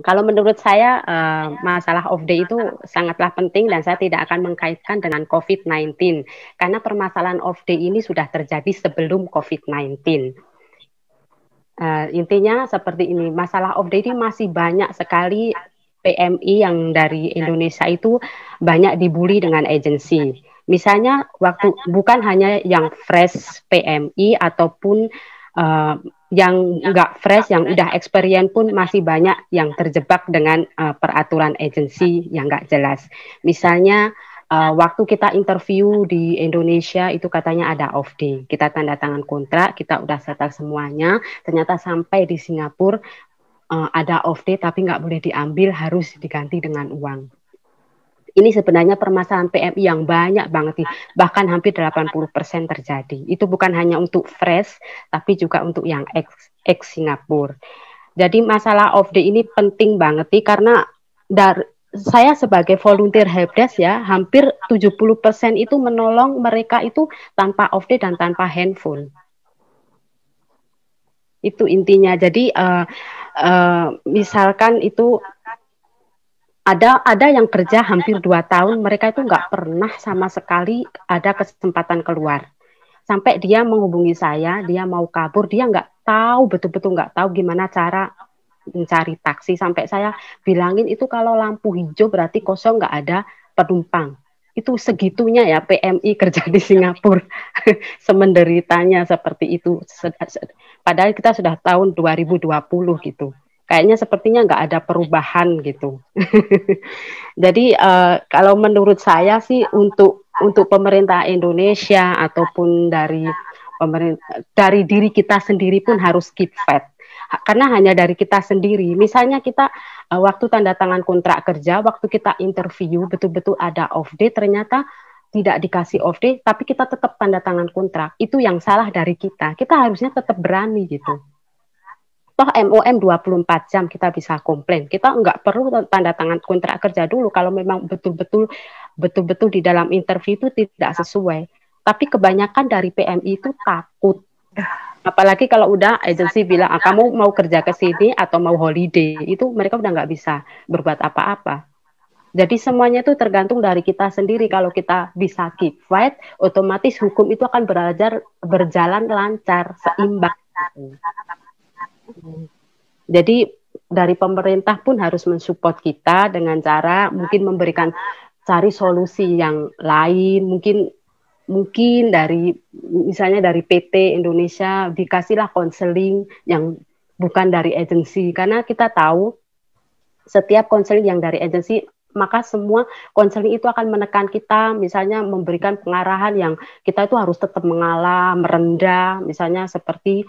Kalau menurut saya masalah off day itu sangatlah penting dan saya tidak akan mengkaitkan dengan COVID-19 karena permasalahan off day ini sudah terjadi sebelum COVID-19. Intinya seperti ini, masalah off day ini masih banyak sekali PMI yang dari Indonesia itu banyak dibully dengan agensi. Misalnya waktu bukan hanya yang fresh PMI ataupun uh, yang nggak fresh, yang udah experience pun masih banyak yang terjebak dengan peraturan agensi yang nggak jelas. Misalnya waktu kita interview di Indonesia itu katanya ada off day. Kita tanda tangan kontrak, kita udah settle semuanya. Ternyata sampai di Singapura ada off day tapi nggak boleh diambil, harus diganti dengan uang. Ini sebenarnya permasalahan PMI yang banyak banget nih, bahkan hampir 80% terjadi. Itu bukan hanya untuk fresh, tapi juga untuk yang ex Singapura. Jadi masalah off day ini penting banget nih, karena dari saya sebagai volunteer helpdesk ya, hampir 70% itu menolong mereka itu tanpa off day dan tanpa handphone. Itu intinya. Jadi misalkan itu ada yang kerja hampir 2 tahun, mereka itu nggak pernah sama sekali ada kesempatan keluar. Sampai dia menghubungi saya, dia mau kabur, dia nggak tahu, betul-betul nggak tahu gimana cara mencari taksi. Sampai saya bilangin itu kalau lampu hijau berarti kosong, nggak ada penumpang. Itu segitunya ya PMI kerja di Singapura. Semenderitanya seperti itu. Padahal kita sudah tahun 2020 gitu. Kayaknya sepertinya nggak ada perubahan gitu. Jadi kalau menurut saya sih untuk pemerintah Indonesia ataupun dari diri kita sendiri pun harus keep fit. Karena hanya dari kita sendiri. Misalnya kita waktu tanda tangan kontrak kerja, waktu kita interview betul-betul ada off day, ternyata tidak dikasih off day, tapi kita tetap tanda tangan kontrak. Itu yang salah dari kita. Kita harusnya tetap berani gitu. Toh MOM 24 jam kita bisa komplain. Kita nggak perlu tanda tangan kontrak kerja dulu kalau memang betul-betul di dalam interview itu tidak sesuai. Tapi kebanyakan dari PMI itu takut. Apalagi kalau udah agensi bilang, kamu mau kerja ke sini atau mau holiday, itu mereka udah nggak bisa berbuat apa-apa. Jadi semuanya itu tergantung dari kita sendiri. Kalau kita bisa keep fight, otomatis hukum itu akan berjalan lancar, seimbang. Jadi dari pemerintah pun harus mensupport kita dengan cara mungkin memberikan cari solusi yang lain, mungkin dari misalnya dari PT Indonesia dikasihlah konseling yang bukan dari agensi, karena kita tahu setiap konseling yang dari agensi maka semua konseling itu akan menekan kita, misalnya memberikan pengarahan yang kita itu harus tetap mengalah, merendah, misalnya seperti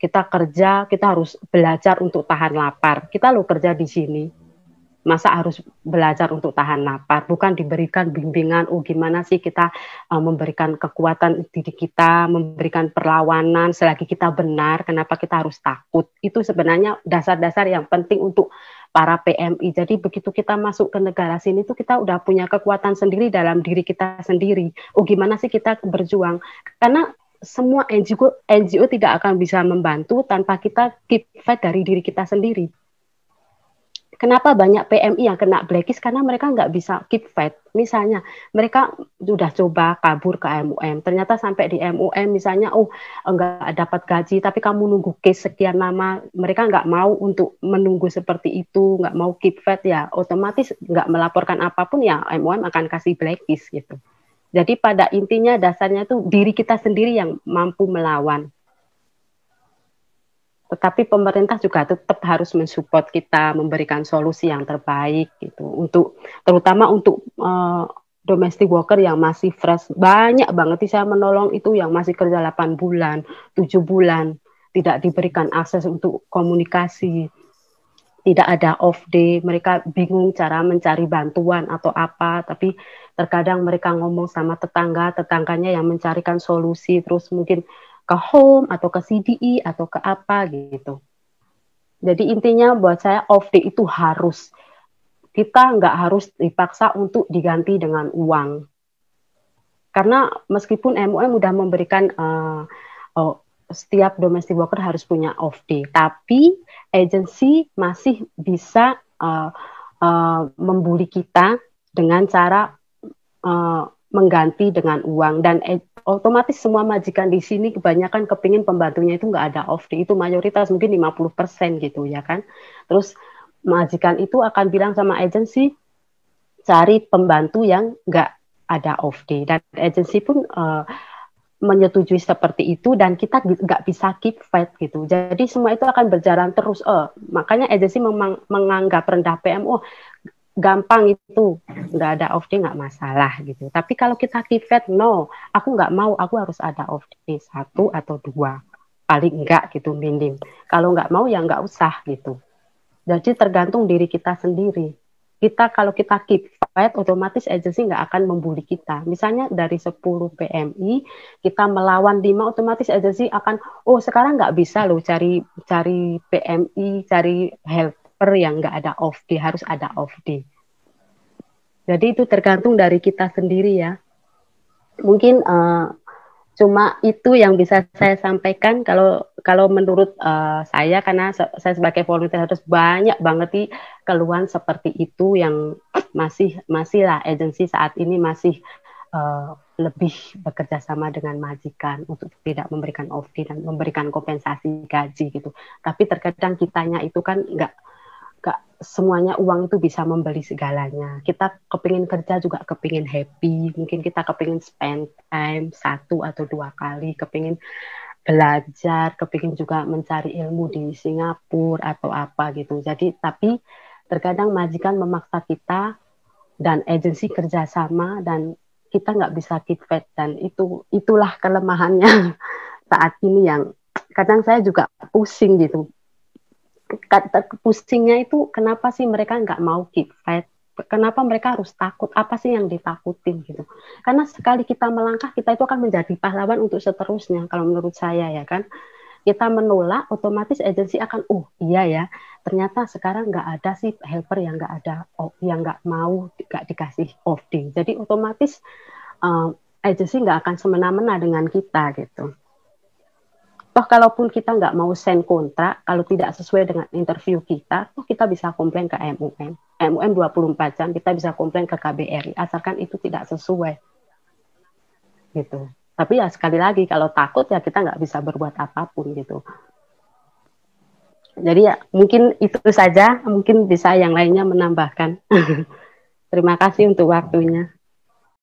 kita kerja, kita harus belajar untuk tahan lapar. Kita lo kerja di sini, masa harus belajar untuk tahan lapar? Bukan diberikan bimbingan, gimana sih kita memberikan kekuatan diri kita, memberikan perlawanan selagi kita benar, kenapa kita harus takut? Itu sebenarnya dasar-dasar yang penting untuk para PMI. Jadi begitu kita masuk ke negara sini tuh kita udah punya kekuatan sendiri dalam diri kita sendiri. Gimana sih kita berjuang? Karena semua NGO tidak akan bisa membantu tanpa kita keep fight dari diri kita sendiri. Kenapa banyak PMI yang kena blacklist? Karena mereka nggak bisa keep fight. Misalnya, mereka sudah coba kabur ke MUM. Ternyata sampai di MUM, misalnya, nggak dapat gaji, tapi kamu nunggu case sekian lama. Mereka nggak mau untuk menunggu seperti itu, nggak mau keep fight, ya otomatis nggak melaporkan apapun, ya MUM akan kasih blacklist gitu. Jadi pada intinya dasarnya tuh diri kita sendiri yang mampu melawan. Tetapi pemerintah juga tetap harus mensupport kita, memberikan solusi yang terbaik gitu. Terutama untuk domestic worker yang masih fresh. Banyak banget sih saya menolong itu yang masih kerja 8 bulan, 7 bulan, tidak diberikan akses untuk komunikasi, tidak ada off day, mereka bingung cara mencari bantuan atau apa, tapi terkadang mereka ngomong sama tetangganya yang mencarikan solusi, terus mungkin ke home atau ke CDI atau ke apa gitu. Jadi intinya buat saya off day itu harus, kita nggak harus dipaksa untuk diganti dengan uang. Karena meskipun MUM udah memberikan setiap domestic worker harus punya off day, tapi agensi masih bisa membuli kita dengan cara mengganti dengan uang, dan otomatis semua majikan di sini kebanyakan kepingin pembantunya itu nggak ada off day, itu mayoritas mungkin 50% gitu ya kan. Terus majikan itu akan bilang sama agensi cari pembantu yang nggak ada off day, dan agensi pun menyetujui seperti itu, dan kita nggak bisa keep fight gitu. Jadi semua itu akan berjalan terus. Makanya agensi menganggap rendah PM, gampang itu, nggak ada off day nggak masalah gitu. Tapi kalau kita keep fight, no, aku nggak mau, aku harus ada off day 1 atau 2 paling enggak gitu, minim. Kalau nggak mau ya nggak usah gitu. Jadi tergantung diri kita sendiri. Kalau kita keep fight, otomatis agensi nggak akan membuli kita. Misalnya dari 10 PMI, kita melawan 5, otomatis agensi akan, sekarang nggak bisa loh cari PMI, cari helper yang nggak ada off day, harus ada off day. Jadi itu tergantung dari kita sendiri ya. Mungkin cuma itu yang bisa saya sampaikan kalau menurut saya, karena saya sebagai volunteer harus banyak banget nih keluhan seperti itu yang masih lah agensi saat ini masih lebih bekerja sama dengan majikan untuk tidak memberikan off day dan memberikan kompensasi gaji gitu. Tapi terkadang kitanya itu kan nggak semuanya uang itu bisa membeli segalanya. Kita kepingin kerja juga kepingin happy, mungkin kita kepingin spend time 1 atau 2 kali, kepingin belajar, kepingin juga mencari ilmu di Singapura atau apa gitu. Jadi tapi terkadang majikan memaksa kita dan agensi kerjasama, dan kita nggak bisa keep fit, dan itulah kelemahannya saat ini yang kadang saya juga pusing gitu. Pusingnya itu kenapa sih mereka nggak mau keep fight, kenapa mereka harus takut, apa sih yang ditakutin gitu. Karena sekali kita melangkah, kita itu akan menjadi pahlawan untuk seterusnya, kalau menurut saya ya kan. Kita menolak, otomatis agensi akan, iya ya, ternyata sekarang nggak ada sih helper yang nggak ada, yang nggak mau, nggak dikasih off day. Jadi otomatis agensi nggak akan semena-mena dengan kita gitu. Toh kalaupun kita nggak mau send kontrak, kalau tidak sesuai dengan interview kita, toh kita bisa komplain ke MUM. MUM 24 jam, kita bisa komplain ke KBRI, asalkan itu tidak sesuai. Gitu. Tapi ya sekali lagi, kalau takut ya kita nggak bisa berbuat apapun gitu. Jadi ya mungkin itu saja, mungkin bisa yang lainnya menambahkan. Terima kasih untuk waktunya.